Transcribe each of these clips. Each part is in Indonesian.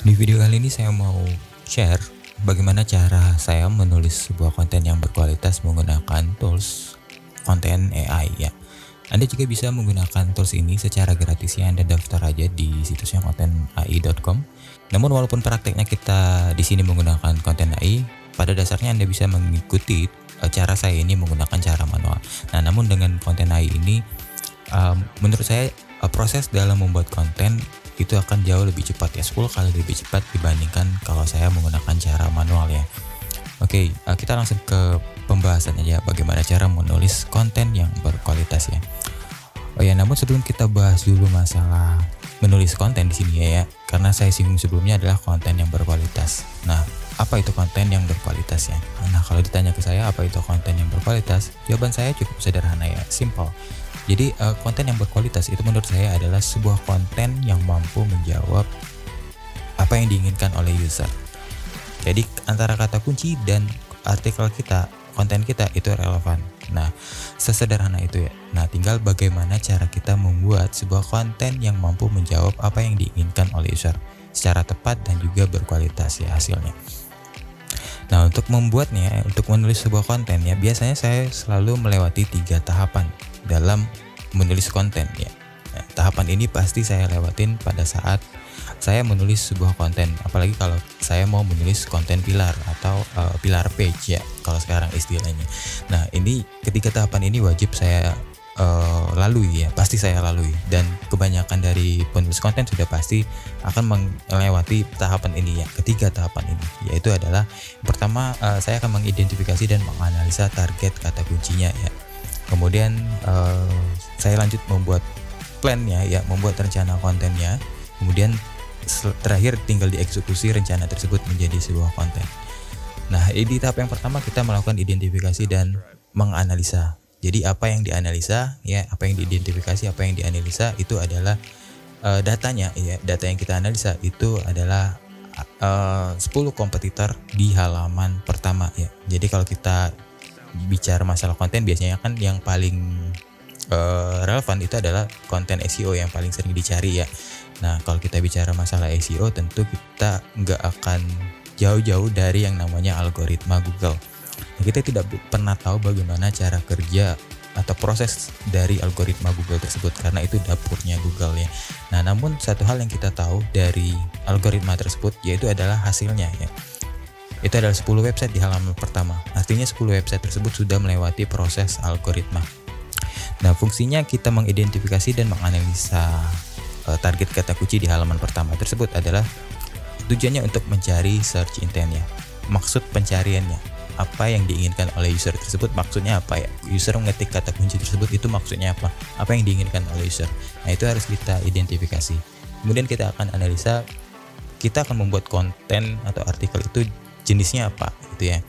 Di video kali ini saya mau share bagaimana cara saya menulis sebuah konten yang berkualitas menggunakan tools konten AI ya. Anda juga bisa menggunakan tools ini secara gratis ya. Anda daftar aja di situsnya kontenai.com. Namun walaupun prakteknya kita di sini menggunakan konten AI, pada dasarnya Anda bisa mengikuti cara saya ini menggunakan cara manual. Nah, namun dengan konten AI ini menurut saya proses dalam membuat konten itu akan jauh lebih cepat ya, 10 kali lebih cepat dibandingkan kalau saya menggunakan cara manual ya. Oke, kita langsung ke pembahasan aja bagaimana cara menulis konten yang berkualitas ya. Oh ya, namun sebelum kita bahas dulu masalah menulis konten di sini ya, karena saya singgung sebelumnya adalah konten yang berkualitas. Nah, apa itu konten yang berkualitas ya? Nah, kalau ditanya ke saya apa itu konten yang berkualitas, jawaban saya cukup sederhana ya, simple. Jadi konten yang berkualitas itu menurut saya adalah sebuah konten yang mampu menjawab apa yang diinginkan oleh user. Jadi antara kata kunci dan artikel kita, konten kita itu relevan. Nah, sesederhana itu ya. Nah, tinggal bagaimana cara kita membuat sebuah konten yang mampu menjawab apa yang diinginkan oleh user secara tepat dan juga berkualitas ya hasilnya. Nah, untuk membuatnya, untuk menulis sebuah konten ya, biasanya saya selalu melewati 3 tahapan dalam menulis konten ya. Nah, tahapan ini pasti saya lewatin pada saat saya menulis sebuah konten, apalagi kalau saya mau menulis konten pilar atau pilar page ya kalau sekarang istilahnya. Nah, ini ketiga tahapan ini wajib saya lalui ya, pasti saya lalui, dan kebanyakan dari penulis konten sudah pasti akan melewati tahapan ini ya, ketiga tahapan ini, yaitu adalah pertama saya akan mengidentifikasi dan menganalisa target kata kuncinya ya. Kemudian saya lanjut membuat plannya ya, membuat rencana kontennya. Kemudian terakhir tinggal dieksekusi rencana tersebut menjadi sebuah konten. Nah, di tahap yang pertama kita melakukan identifikasi dan menganalisa. Jadi apa yang dianalisa ya, apa yang diidentifikasi, apa yang dianalisa itu adalah datanya ya. Data yang kita analisa itu adalah 10 kompetitor di halaman pertama ya. Jadi kalau kita bicara masalah konten, biasanya kan yang paling relevan itu adalah konten SEO yang paling sering dicari ya. Nah, kalau kita bicara masalah SEO, tentu kita nggak akan jauh-jauh dari yang namanya algoritma Google. Nah, kita tidak pernah tahu bagaimana cara kerja atau proses dari algoritma Google tersebut, karena itu dapurnya Google ya. Nah, namun satu hal yang kita tahu dari algoritma tersebut yaitu adalah hasilnya ya. Itu adalah 10 website di halaman pertama. Artinya 10 website tersebut sudah melewati proses algoritma. Nah, fungsinya kita mengidentifikasi dan menganalisa target kata kunci di halaman pertama tersebut adalah tujuannya untuk mencari search intent-nya. Maksud pencariannya, apa yang diinginkan oleh user tersebut, maksudnya apa ya? User mengetik kata kunci tersebut itu maksudnya apa? Apa yang diinginkan oleh user? Nah, itu harus kita identifikasi. Kemudian kita akan analisa, kita akan membuat konten atau artikel itu jenisnya apa gitu ya.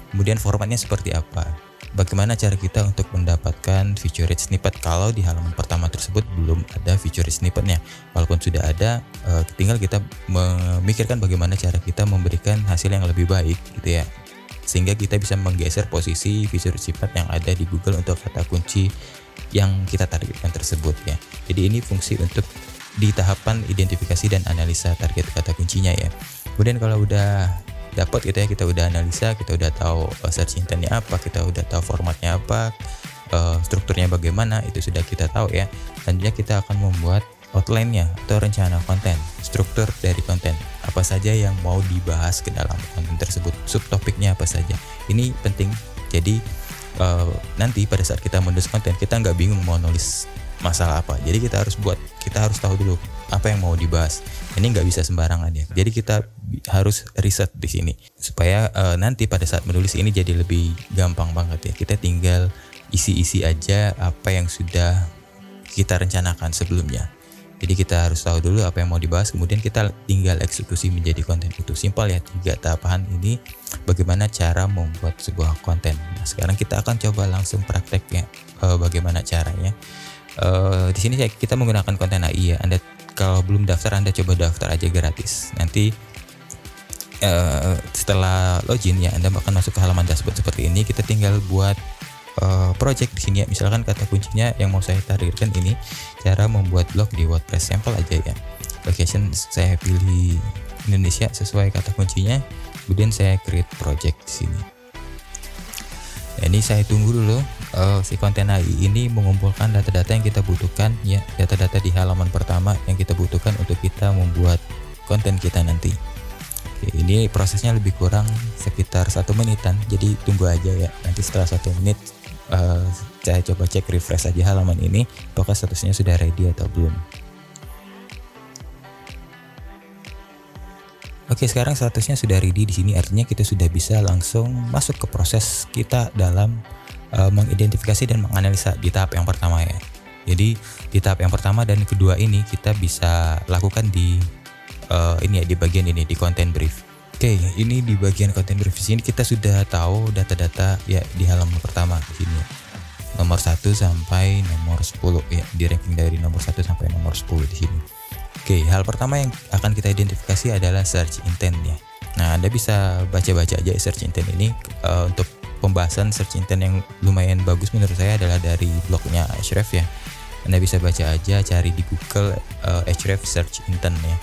Kemudian formatnya seperti apa? Bagaimana cara kita untuk mendapatkan featured snippet kalau di halaman pertama tersebut belum ada featured snippetnya. Walaupun sudah ada, tinggal kita memikirkan bagaimana cara kita memberikan hasil yang lebih baik gitu ya, sehingga kita bisa menggeser posisi featured snippet yang ada di Google untuk kata kunci yang kita targetkan tersebut ya. Jadi ini fungsi untuk di tahapan identifikasi dan analisa target kata kuncinya ya. Kemudian kalau udah dapat gitu ya, kita udah analisa, kita udah tahu search intentnya apa, kita udah tahu formatnya apa, strukturnya bagaimana, itu sudah kita tahu ya. Selanjutnya kita akan membuat outline-nya atau rencana konten, struktur dari konten, apa saja yang mau dibahas ke dalam konten tersebut, subtopiknya apa saja. Ini penting. Jadi nanti pada saat kita menulis konten, kita nggak bingung mau nulis masalah apa. Jadi kita harus tahu dulu apa yang mau dibahas. Ini nggak bisa sembarangan ya. Jadi kita harus riset di sini supaya nanti pada saat menulis ini jadi lebih gampang banget ya. Kita tinggal isi-isi aja apa yang sudah kita rencanakan sebelumnya. Jadi kita harus tahu dulu apa yang mau dibahas, kemudian kita tinggal eksekusi menjadi konten itu. Simpel ya, 3 tahapan ini bagaimana cara membuat sebuah konten. Nah, sekarang kita akan coba langsung prakteknya bagaimana caranya. Di sini kita menggunakan konten AI ya. Anda kalau belum daftar, Anda coba daftar aja gratis. Nanti setelah login ya, Anda akan masuk ke halaman dashboard seperti ini. Kita tinggal buat project di sini ya. Misalkan kata kuncinya yang mau saya targetkan ini cara membuat blog di WordPress, sampel aja ya. Location saya pilih Indonesia sesuai kata kuncinya. Kemudian saya create project di sini. Nah, ini saya tunggu dulu si konten AI ini mengumpulkan data-data yang kita butuhkan ya, data-data di halaman pertama yang kita butuhkan untuk kita membuat konten kita nanti. Oke, ini prosesnya lebih kurang sekitar 1 menitan, jadi tunggu aja ya. Nanti setelah 1 menit saya coba cek refresh aja halaman ini apakah statusnya sudah ready atau belum. Oke, sekarang statusnya sudah ready di sini, artinya kita sudah bisa langsung masuk ke proses kita dalam mengidentifikasi dan menganalisa di tahap yang pertama ya. Jadi di tahap yang pertama dan kedua ini kita bisa lakukan di ini ya, di bagian ini di content brief. Oke, ini di bagian content brief di sini kita sudah tahu data-data ya di halaman pertama di sini. Nomor 1 sampai nomor 10 ya, di ranking dari nomor 1 sampai nomor 10 di sini. Oke, hal pertama yang akan kita identifikasi adalah search intent ya. Nah, Anda bisa baca-baca aja search intent ini. Untuk pembahasan search intent yang lumayan bagus menurut saya adalah dari blognya Ahrefs ya. Anda bisa baca aja, cari di Google Ahrefs search intent ya.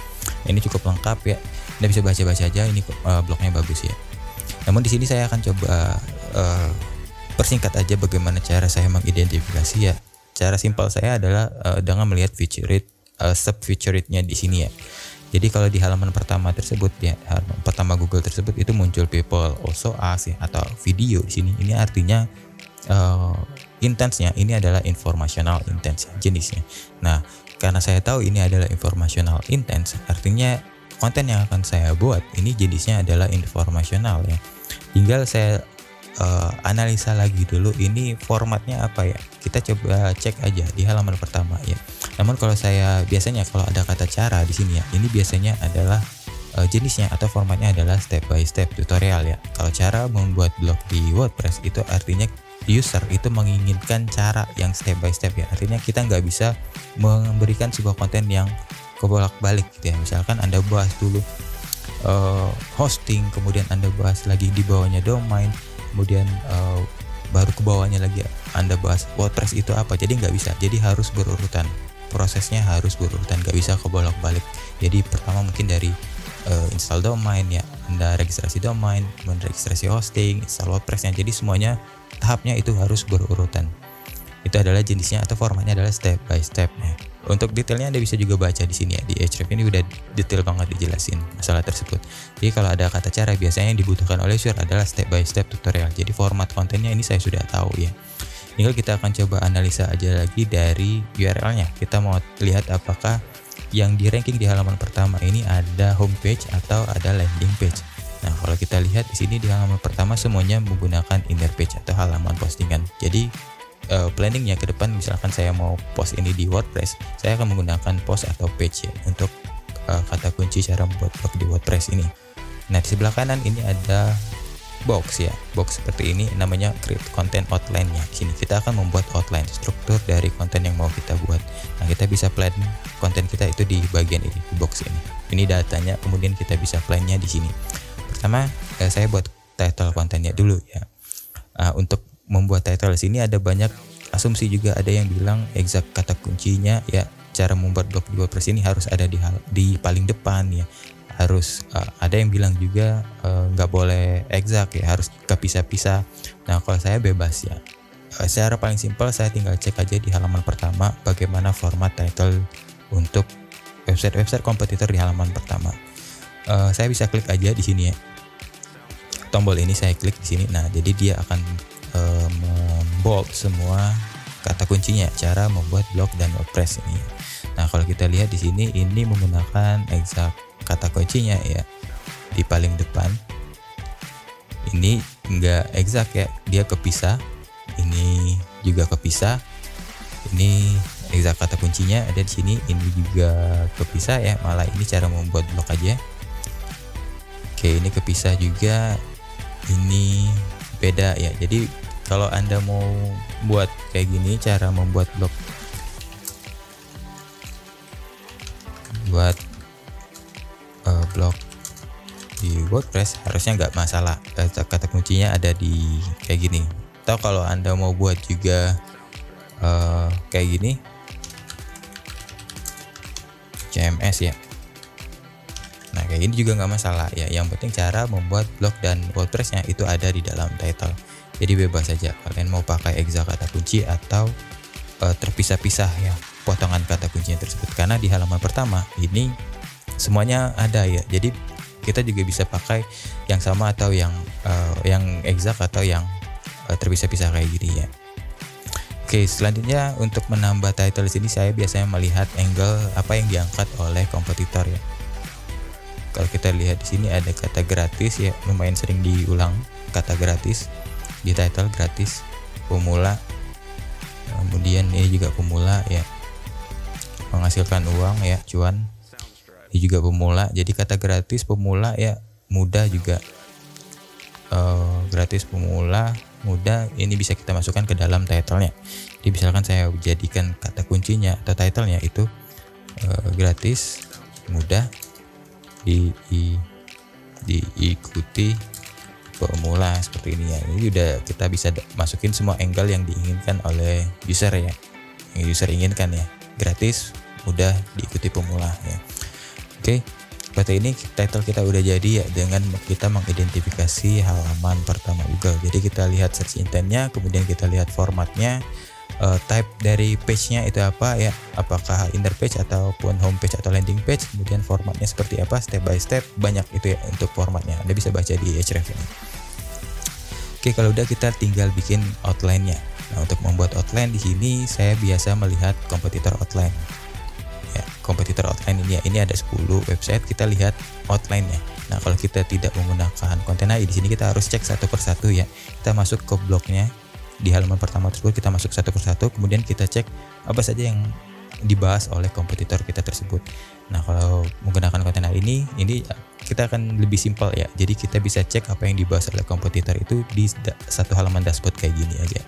Ini cukup lengkap ya. Anda bisa baca-baca aja, ini blognya bagus ya. Namun di sini saya akan coba persingkat aja bagaimana cara saya mengidentifikasi ya. Cara simpel saya adalah dengan melihat feature rate, sub feature rate-nya di sini ya. Jadi kalau di halaman pertama tersebut ya, halaman pertama Google tersebut itu muncul people also ask ya, atau video di sini. Ini artinya intensnya ini adalah informational intense jenisnya. Nah, karena saya tahu ini adalah informational intense, artinya konten yang akan saya buat ini jenisnya adalah informational ya. Tinggal saya analisa lagi dulu ini formatnya apa ya. Kita coba cek aja di halaman pertama ya. Namun kalau saya biasanya kalau ada kata cara di sini ya, ini biasanya adalah jenisnya atau formatnya adalah step by step tutorial ya. Kalau cara membuat blog di WordPress itu artinya user itu menginginkan cara yang step by step ya. Artinya kita nggak bisa memberikan sebuah konten yang kebolak-balik gitu ya. Misalkan Anda bahas dulu hosting, kemudian Anda bahas lagi di bawahnya domain, kemudian baru ke bawahnya lagi Anda bahas WordPress itu apa. Jadi nggak bisa, jadi harus berurutan, prosesnya harus berurutan, nggak bisa kebolak-balik. Jadi pertama mungkin dari install domain ya, Anda registrasi domain, kemudian registrasi hosting, install WordPress-nya. Jadi semuanya tahapnya itu harus berurutan. Itu adalah jenisnya atau formatnya adalah step by step ya. Untuk detailnya Anda bisa juga baca di sini ya, di Ahrefs ini udah detail banget dijelasin masalah tersebut. Jadi kalau ada kata cara biasanya yang dibutuhkan oleh user adalah step by step tutorial. Jadi format kontennya ini saya sudah tahu ya. Tinggal kita akan coba analisa aja lagi dari URL-nya. Kita mau lihat apakah yang di ranking di halaman pertama ini ada homepage atau ada landing page. Nah, kalau kita lihat di sini di halaman pertama semuanya menggunakan inner page atau halaman postingan. Jadi planningnya ke depan misalkan saya mau post ini di WordPress, saya akan menggunakan post atau page ya untuk kata kunci cara membuat blog di WordPress ini. Nah, di sebelah kanan ini ada box ya, box seperti ini namanya create content outline-nya. Di sini kita akan membuat outline struktur dari konten yang mau kita buat. Nah, kita bisa plan konten kita itu di bagian ini, di box ini. Ini datanya, kemudian kita bisa plan-nya di sini. Pertama, saya buat title kontennya dulu ya. Untuk membuat title di sini ada banyak asumsi juga, ada yang bilang exact kata kuncinya ya, cara membuat blog di WordPress ini harus ada di paling depan ya, harus ada yang bilang juga nggak boleh exact ya, harus kepisah-pisah. Nah, kalau saya bebas ya, secara paling simpel saya tinggal cek aja di halaman pertama bagaimana format title untuk website kompetitor di halaman pertama. Saya bisa klik aja di sini ya, tombol ini saya klik di sini. Nah, jadi dia akan membold semua kata kuncinya cara membuat blog dan WordPress ini. Nah, kalau kita lihat di sini ini menggunakan exact kata kuncinya ya di paling depan. Ini enggak exact ya, dia kepisah. Ini juga kepisah. Ini exact kata kuncinya ada di sini, ini juga kepisah ya. Malah ini cara membuat blog aja. Oke, ini kepisah juga. Ini beda ya. Jadi kalau Anda mau buat kayak gini cara membuat blog blog di WordPress harusnya nggak masalah, kata kuncinya ada di kayak gini. Atau kalau Anda mau buat juga kayak gini CMS ya. Nah, kayak ini juga nggak masalah ya, yang penting cara membuat blog dan WordPress-nya itu ada di dalam title. Jadi bebas saja kalian mau pakai exact kata kunci atau terpisah-pisah ya potongan kata kuncinya tersebut, karena di halaman pertama ini semuanya ada ya. Jadi kita juga bisa pakai yang sama atau yang exact atau yang terpisah-pisah kayak gini ya. Oke, selanjutnya untuk menambah title di sini saya biasanya melihat angle apa yang diangkat oleh kompetitor ya. Kalau kita lihat di sini ada kata gratis ya, lumayan sering diulang kata gratis di title, gratis, pemula, kemudian ini juga pemula ya, menghasilkan uang ya, cuan, ini juga pemula. Jadi kata gratis, pemula ya, mudah juga, gratis, pemula, mudah, ini bisa kita masukkan ke dalam titlenya. Jadi misalkan saya jadikan kata kuncinya atau titlenya itu gratis, mudah, diikuti pemula, seperti ini ya. Ini udah kita bisa masukin semua angle yang diinginkan oleh user ya, yang user inginkan ya, gratis, mudah, diikuti pemula ya. Oke, seperti ini title kita udah jadi ya, dengan kita mengidentifikasi halaman pertama Google. Jadi kita lihat search intentnya, kemudian kita lihat formatnya, type dari page-nya itu apa ya, apakah inner page ataupun home page atau landing page, kemudian formatnya seperti apa, step by step, banyak itu ya untuk formatnya. Anda bisa baca di Ahrefs ini. Oke, kalau udah kita tinggal bikin outline-nya. Nah, untuk membuat outline di sini saya biasa melihat kompetitor outline. Ya, kompetitor outline ini ya, ini ada 10 website, kita lihat outline-nya. Nah, kalau kita tidak menggunakan konten AI di sini kita harus cek satu persatu ya. Kita masuk ke blognya. Di halaman pertama tersebut kita masuk satu persatu, kemudian kita cek apa saja yang dibahas oleh kompetitor kita tersebut. Nah, kalau menggunakan konten ini kita akan lebih simpel ya. Jadi kita bisa cek apa yang dibahas oleh kompetitor itu di satu halaman dashboard kayak gini aja.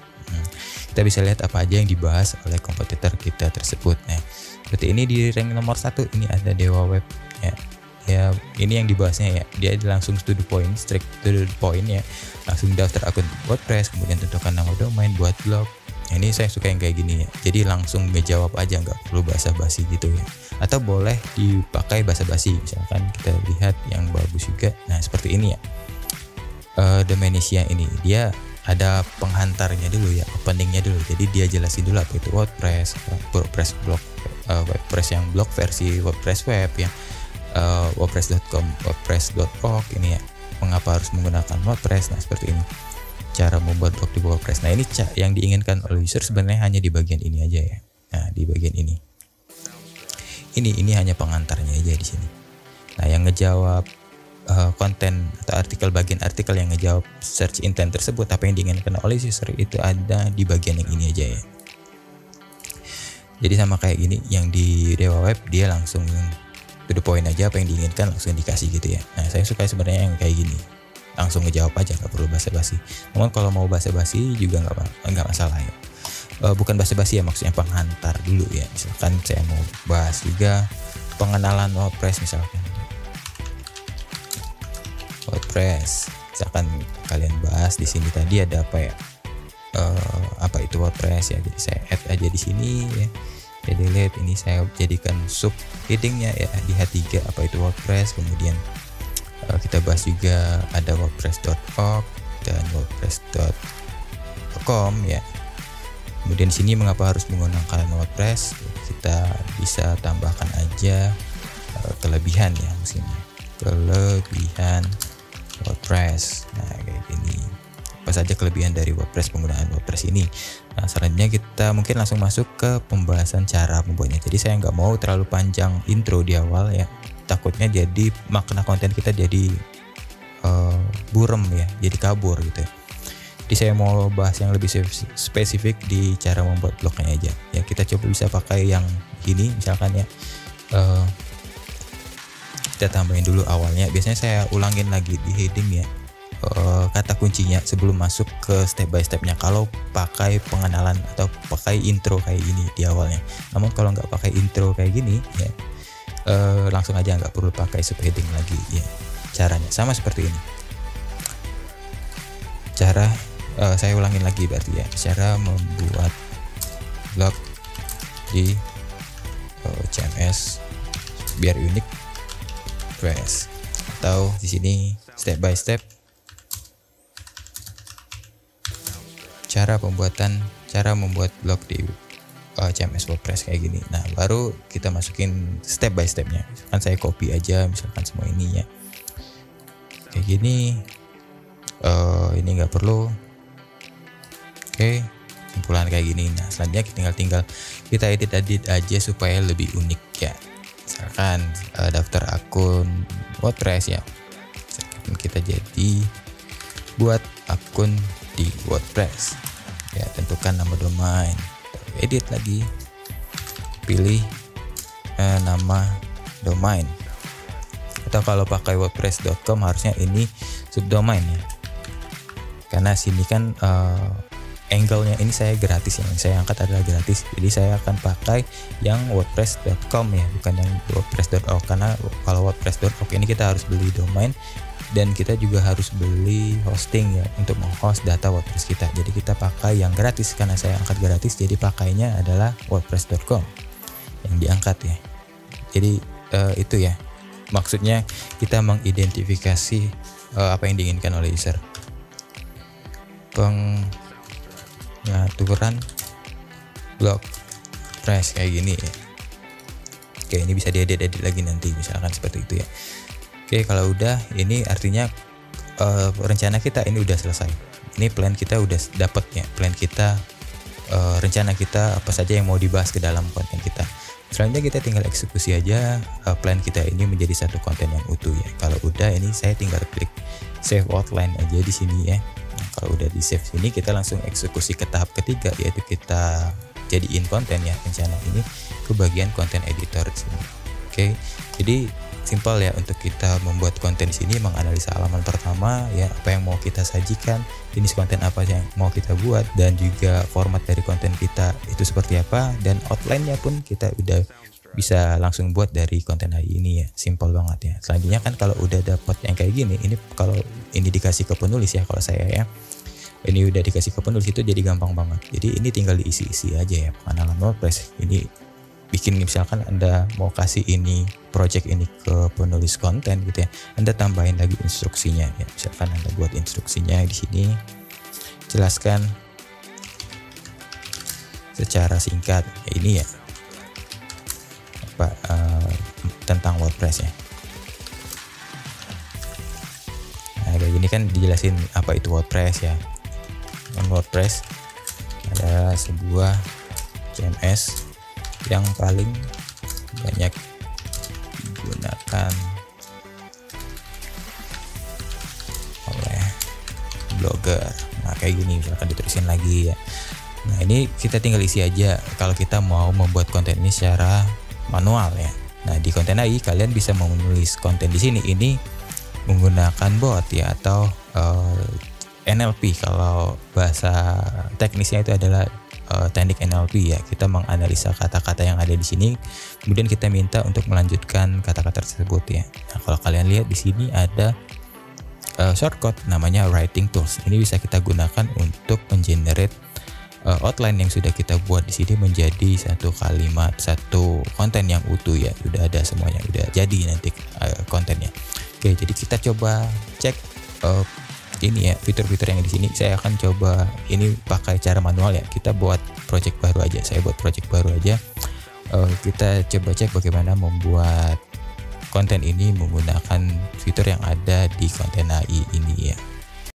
Kita bisa lihat apa aja yang dibahas oleh kompetitor kita tersebut. Nah, seperti ini di rank nomor 1 ini ada Dewa Web ya. Ya, ini yang dibahasnya ya, dia langsung to the point, strict to the point ya, langsung daftar akun WordPress, kemudian tentukan nama domain, buat blog. Ini saya suka yang kayak gini ya, jadi langsung ngejawab aja, nggak perlu basa-basi gitu ya, atau boleh dipakai basa-basi, misalkan kita lihat yang bagus juga. Nah, seperti ini ya, Domainisia ini dia ada penghantarnya dulu ya, openingnya dulu, jadi dia jelasin dulu apa itu WordPress, WordPress blog, WordPress yang blog versi WordPress web ya, wordpress.com, wordpress.org ini ya, mengapa harus menggunakan WordPress. Nah, seperti ini cara membuat blog di WordPress. Nah, ini yang diinginkan oleh user sebenarnya hanya di bagian ini aja ya. Nah, di bagian ini hanya pengantarnya aja di sini. Nah, yang ngejawab konten atau artikel, bagian artikel yang ngejawab search intent tersebut, apa yang diinginkan oleh user itu ada di bagian yang ini aja ya. Jadi sama kayak gini, yang di Dewa Web dia langsung to the point aja, apa yang diinginkan langsung dikasih gitu ya. Nah, saya suka sebenarnya yang kayak gini, langsung ngejawab aja, nggak perlu basa-basi. Namun kalau mau basa-basi juga nggak masalah ya. Bukan basa-basi ya, maksudnya penghantar dulu ya. Misalkan saya mau bahas juga pengenalan WordPress, misalkan WordPress, misalkan kalian bahas di sini tadi ada apa ya, apa itu WordPress ya. Jadi saya add aja di sini ya. Jadi lihat ini saya jadikan sub headingnya ya di H3 apa itu WordPress. Kemudian kita bahas juga ada wordpress.org dan wordpress.com ya. Kemudian di sini mengapa harus menggunakan WordPress, kita bisa tambahkan aja kelebihan ya, maksudnya kelebihan WordPress. Nah, kayak gini, apa saja kelebihan dari WordPress, penggunaan WordPress ini. Nah, selanjutnya kita mungkin langsung masuk ke pembahasan cara membuatnya. Jadi saya nggak mau terlalu panjang intro di awal ya, takutnya jadi makna konten kita jadi burem ya, jadi kabur gitu. Jadi saya mau bahas yang lebih spesifik di cara membuat blognya aja ya. Kita coba bisa pakai yang gini misalkan ya, kita tambahin dulu awalnya. Biasanya saya ulangin lagi di heading ya, kata kuncinya sebelum masuk ke step by stepnya kalau pakai pengenalan atau pakai intro kayak gini di awalnya. Namun kalau nggak pakai intro kayak gini ya, langsung aja, nggak perlu pakai subheading lagi ya. Caranya sama seperti ini. Cara saya ulangin lagi berarti ya, cara membuat blog di CMS biar unik WordPress. atau di sini step by step cara membuat blog di CMS WordPress kayak gini. Nah, baru kita masukin step by stepnya. Misalkan saya copy aja misalkan semua ini ya. Kayak gini. Ini nggak perlu. Oke, simpulan kayak gini. Nah, selanjutnya tinggal kita edit aja supaya lebih unik ya. Misalkan daftar akun WordPress ya. Misalkan kita jadi buat akun di WordPress ya, tentukan nama domain, edit lagi, pilih nama domain, atau kalau pakai wordpress.com harusnya ini subdomain ya, karena sini kan angle-nya ini saya gratis, yang saya angkat adalah gratis, jadi saya akan pakai yang wordpress.com ya, bukan yang wordpress.org, karena kalau wordpress.org ini kita harus beli domain dan kita juga harus beli hosting ya untuk menghost data WordPress kita. Jadi kita pakai yang gratis, karena saya angkat gratis, jadi pakainya adalah wordpress.com yang diangkat ya. Jadi itu ya, maksudnya kita mengidentifikasi apa yang diinginkan oleh user. Pengaturan blog WordPress kayak gini ya. Oke, ini bisa diedit lagi nanti misalkan seperti itu ya. Oke, kalau udah, ini artinya rencana kita ini udah selesai. Ini plan kita udah dapet ya, plan kita, rencana kita apa saja yang mau dibahas ke dalam konten kita. Selanjutnya kita tinggal eksekusi aja plan kita ini menjadi satu konten yang utuh ya. Kalau udah, ini saya tinggal klik save outline aja di sini ya. Nah, kalau udah di save sini, kita langsung eksekusi ke tahap ketiga, yaitu kita jadiin konten ya, rencana ini ke bagian konten editor di sini. Oke, jadi simpel ya untuk kita membuat konten di sini, menganalisa halaman pertama ya, apa yang mau kita sajikan, jenis konten apa yang mau kita buat, dan juga format dari konten kita itu seperti apa, dan outline-nya pun kita udah bisa langsung buat dari konten hari ini ya, simpel banget ya. Selanjutnya kan kalau udah dapat yang kayak gini, ini kalau ini dikasih ke penulis ya, kalau saya ya, ini udah dikasih ke penulis itu jadi gampang banget. Jadi ini tinggal diisi-isi aja ya, pengenalan WordPress. Ini bikin, misalkan Anda mau kasih ini project ini ke penulis konten gitu ya, Anda tambahin lagi instruksinya ya. Misalkan Anda buat instruksinya di sini, jelaskan secara singkat ya, ini ya apa tentang WordPress ya. Nah, kayak gini kan dijelasin apa itu WordPress ya. WordPress adalah sebuah CMS yang paling banyak digunakan oleh blogger. Nah, kayak gini misalkan ditulisin lagi ya. Nah, ini kita tinggal isi aja kalau kita mau membuat konten ini secara manual ya. Nah, di konten AI kalian bisa menulis konten di sini ini menggunakan bot ya, atau NLP, kalau bahasa teknisnya itu adalah teknik NLP ya. Kita menganalisa kata-kata yang ada di sini, kemudian kita minta untuk melanjutkan kata-kata tersebut ya. Nah, kalau kalian lihat di sini ada shortcut namanya writing tools. Ini bisa kita gunakan untuk mengenerate outline yang sudah kita buat di sini menjadi satu kalimat, satu konten yang utuh ya. Sudah ada semuanya, udah jadi nanti kontennya. Oke, jadi kita coba cek ini ya, fitur-fitur yang di sini. Saya akan coba ini pakai cara manual ya. Kita buat project baru aja. Saya buat project baru aja. Kita coba cek bagaimana membuat konten ini menggunakan fitur yang ada di konten AI ini